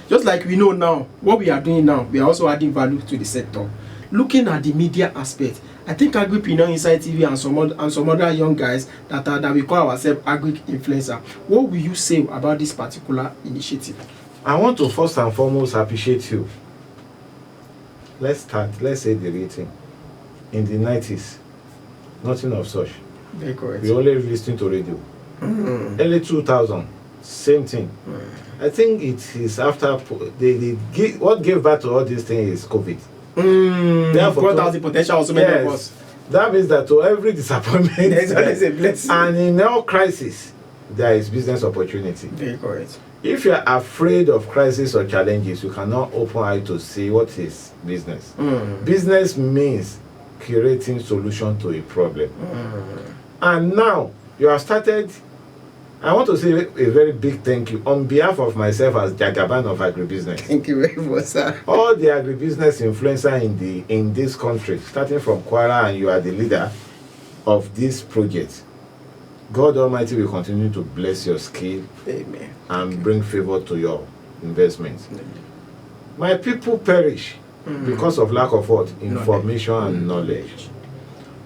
Just like we know now, what we are doing now, we are also adding value to the sector. Looking at the media aspect, I think Agripreneur Inside TV and some other young guys that we call ourselves Agric influencer. What will you say about this particular initiative? I want to first and foremost appreciate you. Let's say the rating. In the 90s, nothing of such. Very correct. We only listening to radio. Early 2000, Same thing. I think it is after what gave birth to all these things is COVID. Brought out the potential of so many of us. That means that to every disappointment There's always a blessing. and in all crisis, there is business opportunity. Very correct. If you are afraid of crisis or challenges, you cannot open eye to see what is business. Business means creating solution to a problem. And now you have started. I want to say a very big thank you on behalf of myself as Jagaban of Agribusiness. Thank you very much, sir. All the agribusiness influencer in this country, starting from Kwara, and you are the leader of this project. God Almighty will continue to bless your skill. Amen. And bring favor to your investments. My people perish because of lack of what? Information and knowledge.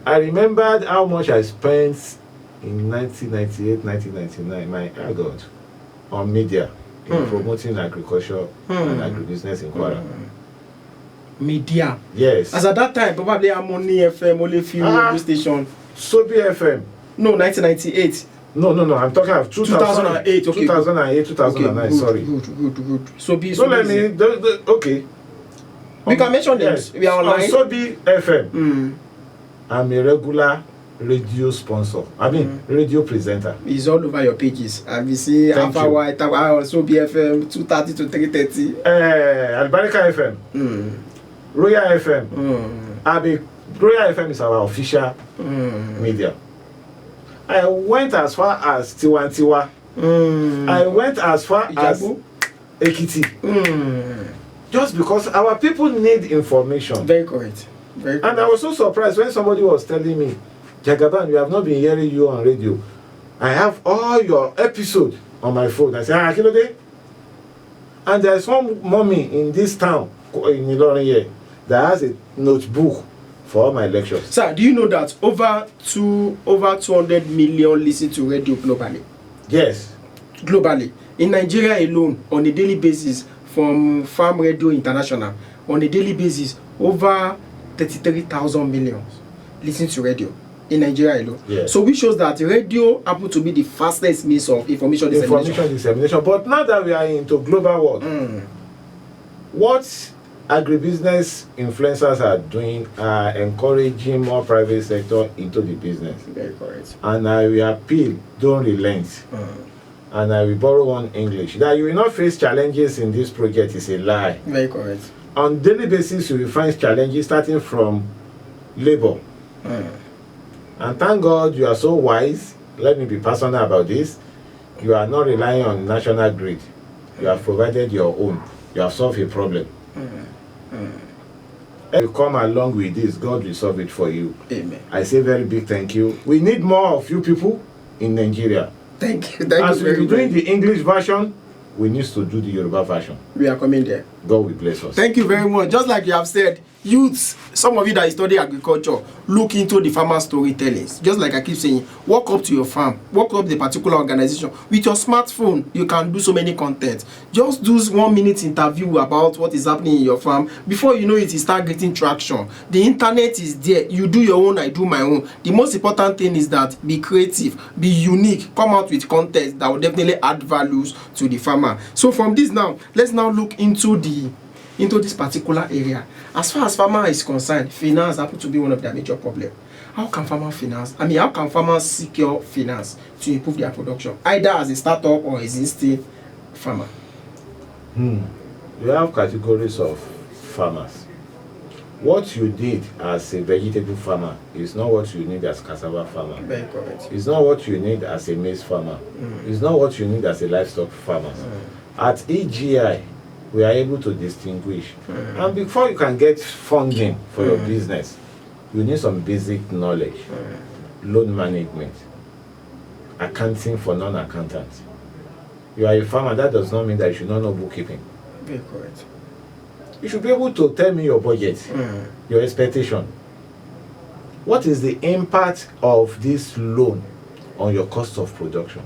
I remembered how much I spent in 1998, 1999, my God, on media in promoting agriculture and agribusiness in Kwara. Media? Yes. As at that time, probably Harmony FM, only few radio station. Sobi FM. No, 1998. No, I'm talking of 2008. Okay. 2008, 2009, okay, good, sorry. Good. Sobi. Don't let me, okay. We can mention them. Yes. We are online. On Sobi FM. I'm a regular radio sponsor. I mean, radio presenter. It's all over your pages. And we see Alpha White, Sobi FM, 2:30 to 3:30. Albarika FM. Royal FM. Royal FM is our official media. I went as far as Tiwantiwa. I went as far as Ekiti. Just because our people need information. Very correct. Very correct. And I was so surprised when somebody was telling me, Jagaban, we have not been hearing you on radio. I have all your episodes on my phone. I said, Kilode? And there's one mommy in this town, in Ilorin here, that has a notebook for all my lectures. Sir, do you know that over 200 million listen to radio globally? Yes. Globally. In Nigeria alone, on a daily basis, from Farm Radio International, on a daily basis, over 33,000 millions listen to radio in Nigeria alone. Yes. So which shows that radio happen to be the fastest means of information dissemination. But now that we are into global world, what agribusiness influencers are doing are encouraging more private sector into the business. Very correct. And I will appeal, don't relent. And I will borrow one English. That you will not face challenges in this project is a lie. Very correct. On daily basis, you will find challenges starting from labor. And thank God you are so wise. Let me be personal about this. You are not relying on national grid. You have provided your own. You have solved a problem. If you come along with this, God will solve it for you. Amen. I say very big thank you. We need more of you people in Nigeria. Thank you. As we be doing the English version, we need to do the Yoruba version. We are coming there. God will bless us. Thank you very much. Just like you have said, youths, some of you that study agriculture, look into the farmer storytellings. Just like I keep saying, walk up to your farm, walk up the particular organization. With your smartphone, you can do so many content. Just do 1 minute interview about what is happening in your farm. Before you know it, you start getting traction. The internet is there. You do your own, I do my own. The most important thing is that be creative, be unique, come out with content that will definitely add values to the farmer. So from this now, let's now look into this particular area. As far as farmer is concerned, finance happens to be one of their major problems. How can farmers secure finance to improve their production, either as a startup or existing farmer? You have categories of farmers. What you need as a vegetable farmer is not what you need as cassava farmer. Very correct. It's not what you need as a maize farmer. It's not what you need as a livestock farmer. At EGI, we are able to distinguish. And before you can get funding for your business, you need some basic knowledge. Loan management, accounting for non-accountants. You are a farmer, that does not mean that you should not know bookkeeping. Very correct. You should be able to tell me your budget, your expectation. What is the impact of this loan on your cost of production?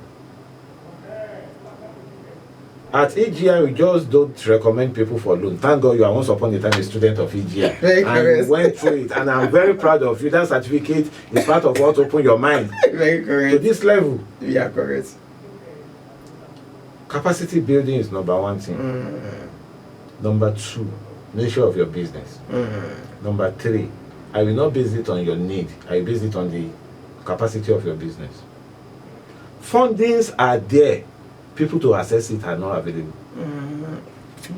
At EGI, we just don't recommend people for loan. Thank God you are once upon a time a student of EGI. And you went through it, and I'm very proud of you. That certificate is part of what opened your mind Very correct. to this level. Yeah, correct. Capacity building is number one thing. Number two, nature of your business. Number three, I will not base it on your need. I will base it on the capacity of your business. Fundings are there. People to access it are not available.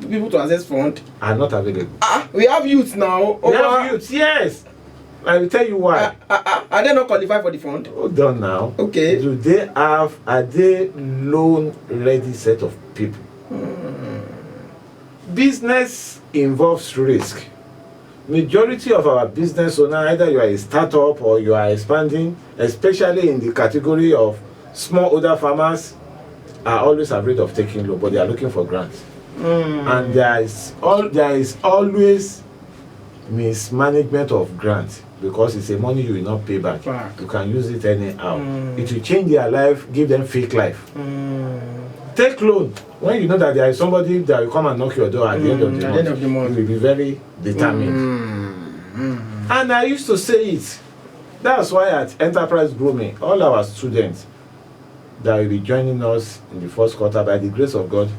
People to access fund are not available. We have youth now. We have youth, yes. I will tell you why. Are they not qualified for the fund? Hold on now. Okay. Are they loan ready set of people? Business involves risk. Majority of our business owner, either you are a startup or you are expanding, especially in the category of smallholder farmers, are always afraid of taking loan, but they are looking for grants. And there is always mismanagement of grants, because it's a money you will not pay back. You can use it anyhow. It will change their life, give them fake life. Take loan when you know that there is somebody that will come and knock your door at the end of the month. You will be very determined. And I used to say it. That's why at Enterprise Grooming, all our students that will be joining us in the first quarter, by the grace of God,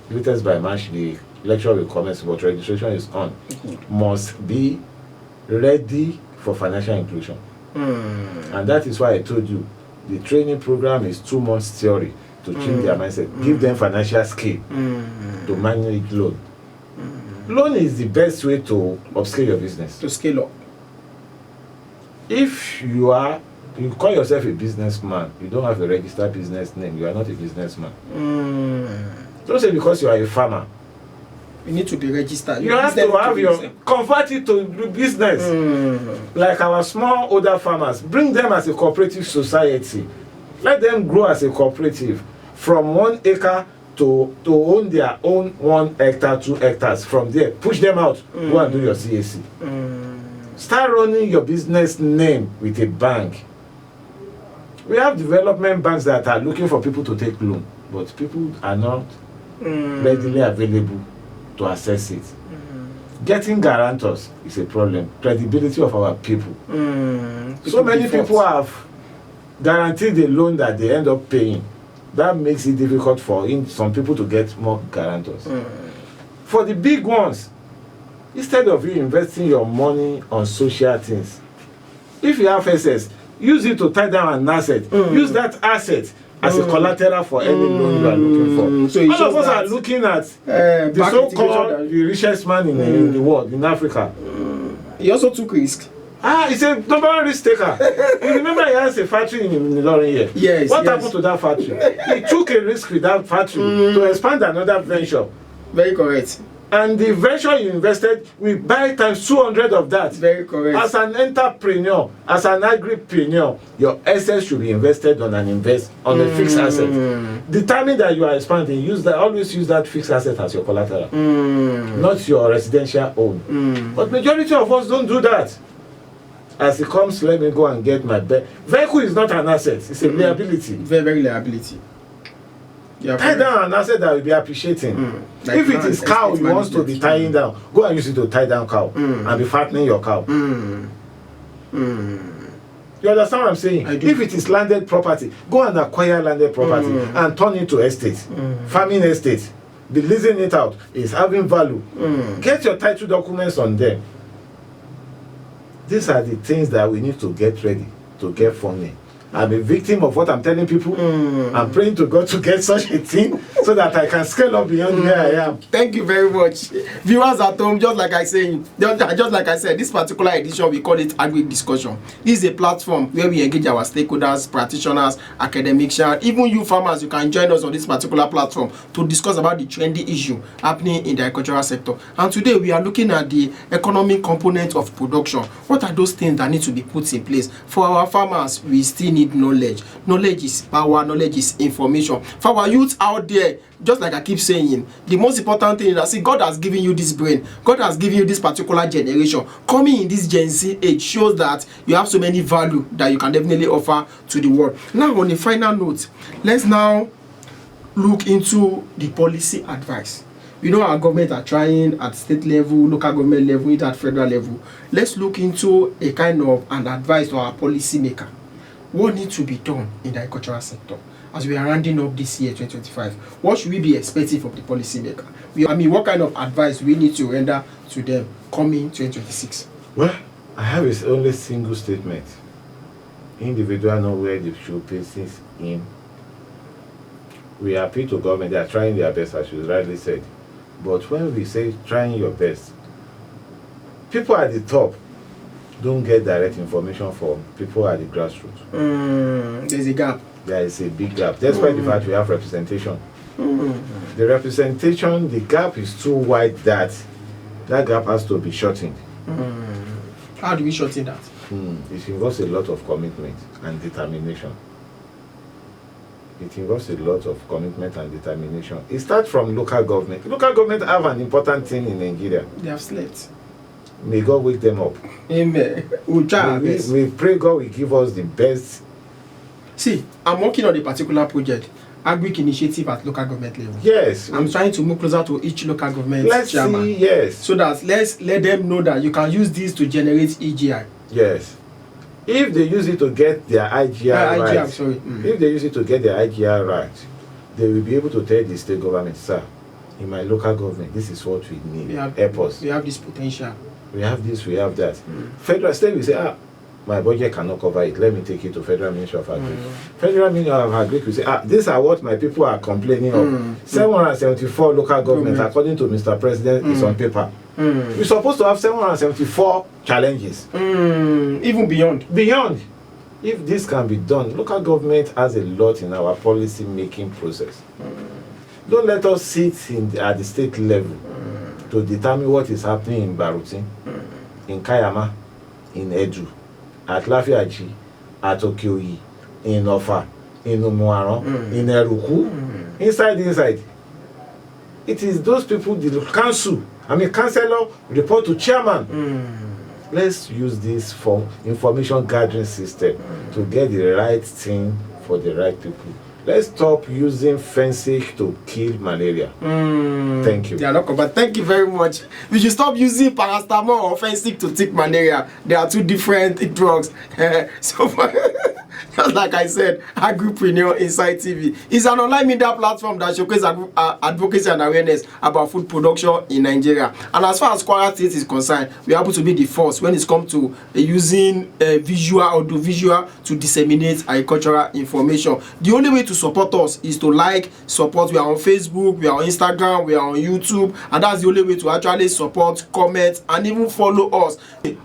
latest by March, the lecture will commence, but registration is on, must be ready for financial inclusion. And that is why I told you the training program is 2 months theory to change their mindset, give them financial skill to manage loan. Loan is the best way to upscale your business, to scale up. If you call yourself a businessman, you don't have a registered business name, you are not a businessman. Don't say because you are a farmer. You need to be registered. You have to have your, convert it to business. Like our small older farmers, bring them as a cooperative society. Let them grow as a cooperative from 1 acre to own their own 1 hectare, 2 hectares. From there, push them out, go and do your CAC. Start running your business name with a bank. We have development banks that are looking for people to take loan, but people are not readily available to access it. Getting guarantors is a problem. Credibility of our people. So many people have guaranteed the loan that they end up paying. That makes it difficult for some people to get more guarantors. For the big ones, instead of you investing your money on social things, if you have assets, use it to tie down an asset. Use that asset as a collateral for any loan you are looking for. So all of us are looking at the so-called the richest man in the world, in Africa. He also took risk. He's a number one risk taker. You remember he has a factory in Ilorin here? Yes. What happened to that factory? He took a risk with that factory to expand another venture. Very correct. And the venture you invested, we buy times 200 of that. Very correct. As an entrepreneur, as an agripreneur, your assets should be invested on a fixed asset. Determine that you are expanding. Always use that fixed asset as your collateral, not your residential own. But majority of us don't do that. As it comes, let me go and get my vehicle is not an asset; it's a liability. Very liability. Tie down an asset that will be appreciating. Like if it is cow you want to be tying down, go and use it to tie down cow and be fattening your cow. You understand what I'm saying? If it is landed property, go and acquire landed property and turn it to estate, farming estate. Be leasing it out. It's having value. Get your title documents on them. These are the things that we need to get ready to get funding. I'm a victim of what I'm telling people. I'm praying to God to get such a thing so that I can scale up beyond where I am. Thank you very much. Viewers at home, just like I said, this particular edition, we call it Agric Discussion. This is a platform where we engage our stakeholders, practitioners, academics, even you farmers. You can join us on this particular platform to discuss about the trendy issue happening in the agricultural sector. And today we are looking at the economic component of production. What are those things that need to be put in place? For our farmers, we still need knowledge. Knowledge is power, knowledge is information. For our youth out there, just like I keep saying, the most important thing is that God has given you this brain. God has given you this particular generation. Coming in this Gen Z age shows that you have so many value that you can definitely offer to the world. Now, on a final note, let's now look into the policy advice. We know our government are trying at state level, local government level, at federal level. Let's look into an advice to our policy maker. What needs to be done in the agricultural sector? as we are rounding up this year 2025, what should we be expecting from the policymaker? I mean, what kind of advice we need to render to them coming 2026? Well, I have a only single statement. Individual know where the shoe places in. We appeal to government, they are trying their best, as you rightly said. But when we say trying your best, people at the top don't get direct information from people at the grassroots. There's a gap. There is a big gap. Despite the fact we have representation. The representation, the gap is too wide that gap has to be shortened. How do we shorten that? It involves a lot of commitment and determination. It involves a lot of commitment and determination. It starts from local government. Local government have an important thing in Nigeria. They have slept. May God wake them up. Amen. We'll try our best. We pray God will give us the best. See, I'm working on a particular project, Agric initiative at local government level. Yes. I'm trying to move closer to each local government chairman. See, yes. So that let's let them know that you can use this to generate EGI. Yes. If they use it to get their IGR right, if they use it to get their IGR right, they will be able to tell the state government, sir, in my local government, this is what we need. Help us. We have this potential. We have this, we have that. Federal state will say, my budget cannot cover it. Let me take it to Federal Ministry of Agric. Federal Ministry of Agric will say, these are what my people are complaining of. 774 local governments, according to Mr. President, is on paper. We're supposed to have 774 challenges. Even beyond. Beyond. If this can be done, local government has a lot in our policy making process. Don't let us sit at the state level to determine what is happening in Baruti, in Kayama, in Edu, at Lafiaji, at Okioyi, in Ofa, in Umuaron, in Eruku, inside. It is those people, the council, councillor report to chairman. Let's use this for information gathering system to get the right thing for the right people. Let's stop using fencing to kill malaria. Thank you. They are not covered. Thank you very much. We should stop using paracetamol or fencing to kill malaria. They are two different drugs. So, just like I said, Agripreneur Inside TV is an online media platform that showcases advocacy and awareness about food production in Nigeria. And as far as Kwara State is concerned, we are able to be the first when it comes to using visual or visual to disseminate agricultural information. The only way to support us is to like, support. We are on Facebook, we are on Instagram, we are on YouTube, and that's the only way to actually support, comment, and even follow us.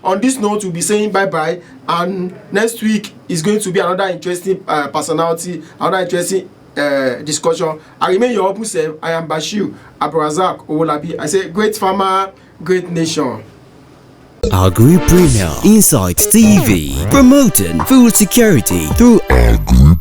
On this note, we'll be saying bye-bye, and next week is going to be another interesting personality, another interesting discussion. I remain your humble self. I am Bashir Abrazak Owolabi. I say, great farmer, great nation. Agripreneur Inside TV, promoting food security through Agric.